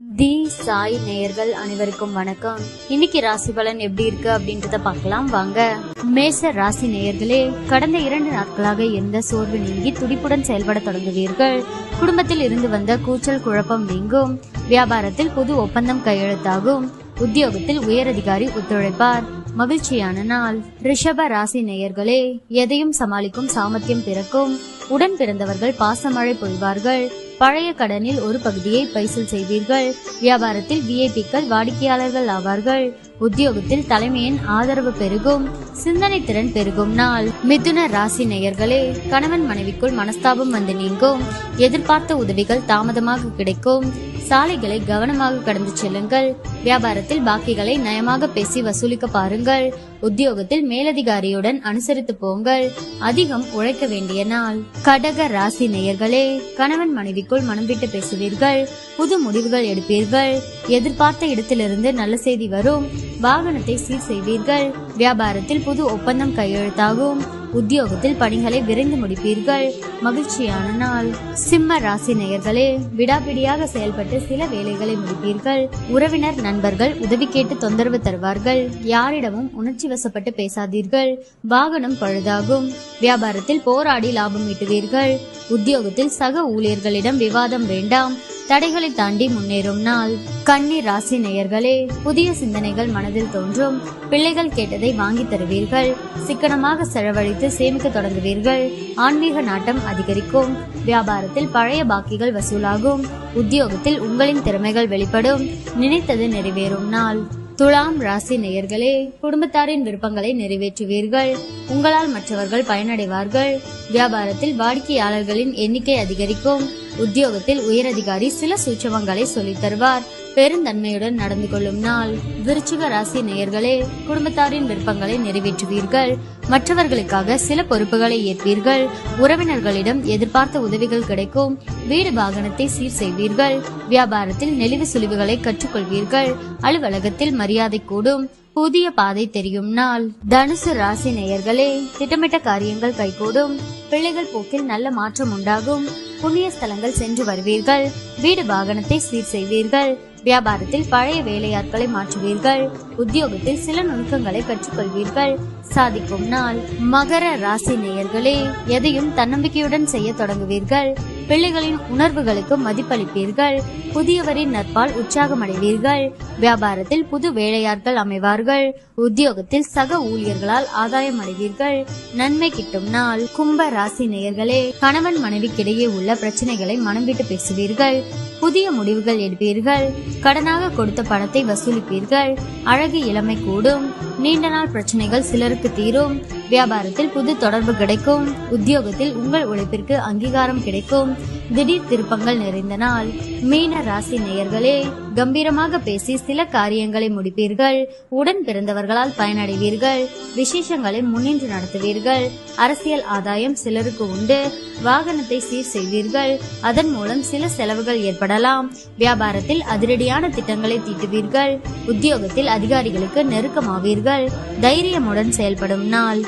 தி சாய் நேயர்கள் அனைவருக்கும் வணக்கம். இன்னைக்கு ராசி பலன் எப்படி இருக்கு அப்படின்றத பார்க்கலாம் வாங்க. மேச ராசி நேயர்களே, கடந்த 2 நாட்களாக இருந்த சோர்வு நீங்கி துடிப்புடன் செயல்பட தொடங்குவீர்கள். குடும்பத்தில் இருந்து வந்த கூச்சல் குழப்பம் நீங்கும். வியாபாரத்தில் புது ஒப்பந்தம் கையெழுத்தாகும். உத்தியோகத்தில் உயரதிகாரி ஒத்துழைப்பார். மகிழ்ச்சியான நாள். ரிஷப ராசி நேயர்களே, எதையும் சமாளிக்கும் சாமர்த்தியம் பிறக்கும். உடன் பிறந்தவர்கள் பாசமழை பொழிவார்கள். பழைய கடனில் ஒரு பகுதியை பைசல் செய்வீர்கள். வியாபாரத்தில் விஐபிக்கள் வாடிக்கையாளர்கள் ஆவார்கள். உத்தியோகத்தில் தலைமையின் ஆதரவு பெருகும். சிந்தனை திறன் பெருகும் நாள். மிதுன ராசி நேயர்களே, கணவன் மனைவிக்குள் மனஸ்தாபம் வந்து நீங்கும். எதிர்பார்த்த உதவிகள் தாமதமாக கிடைக்கும். சாலைகளை கவனமாக கடந்து செல்லுங்கள். வியாபாரத்தில் பாக்கிகளை நயமாக பேசி வசூலிக்க பாருங்கள். உத்தியோகத்தில் மேலதிகாரியுடன் அனுசரித்து போங்கள். அதிகம் உழைக்க வேண்டிய நாள். கடக ராசி நேயர்களே, கணவன் மனைவிக்குள் மனம் விட்டு பேசுவீர்கள். புது முடிவுகள் எடுப்பீர்கள். எதிர்பார்த்த இடத்திலிருந்து நல்ல செய்தி வரும். வாகனத்தை சீர் செய்வீர்கள். வியாபாரத்தில் புது ஒப்பந்தம் கையெழுத்தாகும். உத்தியோகத்தில் பணிகளை விரைந்து முடிப்பீர்கள். மகிழ்ச்சியான நாள். சிம்ம ராசி நேயர்களே, விடாபிடியாக செயல்பட்டு சில வேலைகளை முடிப்பீர்கள். உறவினர் நண்பர்கள் உதவி கேட்டு தொந்தரவு தருவார்கள். யாரிடமும் உணர்ச்சி வசப்பட்டு பேசாதீர்கள். வாகனம் பழுதாகும். வியாபாரத்தில் போராடி லாபம் ஈட்டுவீர்கள். உத்தியோகத்தில் சக ஊழியர்களிடம் விவாதம் வேண்டாம். தடைகளை தாண்டி முன்னேறும் நாள். கன்னி ராசி நேயர்களே, புதிய சிந்தனைகள் மனதில் தோன்றும். பிள்ளைகள் கேட்டதை வாங்கி தருவீர்கள். சிக்கனமாக செலவழித்து சேமிக்க தொடங்குவீர்கள். ஆன்மீக நாட்டம் அதிகரிக்கும். வியாபாரத்தில் பழைய பாக்கிகள் வசூலாகும். உத்தியோகத்தில் உங்களின் திறமைகள் வெளிப்படும். நினைத்தது நிறைவேறும் நாள். துலாம் ராசி நேயர்களே, குடும்பத்தாரின் விருப்பங்களை நிறைவேற்றுவீர்கள். உங்களால் மற்றவர்கள் பயனடைவார்கள். வியாபாரத்தில் வாடிக்கையாளர்களின் எண்ணிக்கை அதிகரிக்கும். உத்தியோகத்தில் உயரதிகாரி சில சூட்சமங்களை சொல்லித் தருவார். பெருந்தன்மையுடன் நடந்து கொள்ளும் நாள். விருச்சிக ராசி நேயர்களே, குடும்பத்தாரின் விருப்பங்களை நிறைவேற்றுவீர்கள். மற்றவர்களுக்காக சில பொறுப்புகளை ஏற்பீர்கள். உறவினர்களிடம் எதிர்பார்த்த உதவிகள் கிடைக்கும். வீடு வாகனத்தை சீர் செய்வீர்கள். வியாபாரத்தில் நெளிவு சுழிவுகளை கற்றுக்கொள்வீர்கள். அலுவலகத்தில் மரியாதை கூடும். புதிய பாதை தெரியும் நாள். தனுசு ராசி நேயர்களே, திட்டமிட்ட காரியங்கள் கைகூடும். பிள்ளைகள் போக்கில் நல்ல மாற்றம் உண்டாகும். புண்ணிய ஸ்தலங்கள் சென்று வருவீர்கள். வீடு வாகனத்தை சீர் செய்வீர்கள். வியாபாரத்தில் பழைய வேலையாட்களை மாற்றுவீர்கள். உத்தியோகத்தில் சில நுணுக்கங்களை கற்றுக்கொள்வீர்கள். சாதிக்கும் நாள். மகர ராசி நேயர்களே, எதையும் தன்னம்பிக்கையுடன் செய்ய தொடங்குவீர்கள். பிள்ளைகளின் உணர்வுகளுக்கு மதிப்பளிப்பீர்கள். புதியவரின் நட்பால் உற்சாகமடைவீர்கள். வியாபாரத்தில் புது வேலையாட்கள் அமைவார்கள். உத்தியோகத்தில் சக ஊழியர்களால் ஆதாயம் அடைவீர்கள். நன்மை கிட்டும் நாள். கும்ப ராசி நேயர்களே, கணவன் மனைவிக்கிடையே உள்ள பிரச்சனைகளை மனம் விட்டு பேசுவீர்கள். புதிய முடிவுகள் எடுப்பீர்கள். கடனாக கொடுத்த பணத்தை வசூலிப்பீர்கள். அழகு இளமை கூடும். நீண்ட நாள் பிரச்சனைகள் சிலருக்கு தீரும். வியாபாரத்தில் புது தொடர்பு கிடைக்கும். உத்தியோகத்தில் உங்கள் உழைப்பிற்கு அங்கீகாரம் கிடைக்கும். திடீர் திருப்பங்கள் நிறைந்த நாள். மீன ராசி நேயர்களே, கம்பீரமாக பேசி சில காரியங்களை முடிப்பீர்கள். உடன் பிறந்தவர்களால் பயனடைவீர்கள். விசேஷங்களை முன்னின்று நடத்துவீர்கள். அரசியல் ஆதாயம் சிலருக்கு உண்டு. வாகனத்தை சீர் செய்வீர்கள். அதன் மூலம் சில செலவுகள் ஏற்படலாம். வியாபாரத்தில் அதிரடியான திட்டங்களை தீட்டுவீர்கள். உத்தியோகத்தில் அதிகாரிகளுக்கு நெருக்கமாவீர்கள். தைரியமுடன் செயல்படும் நாள்.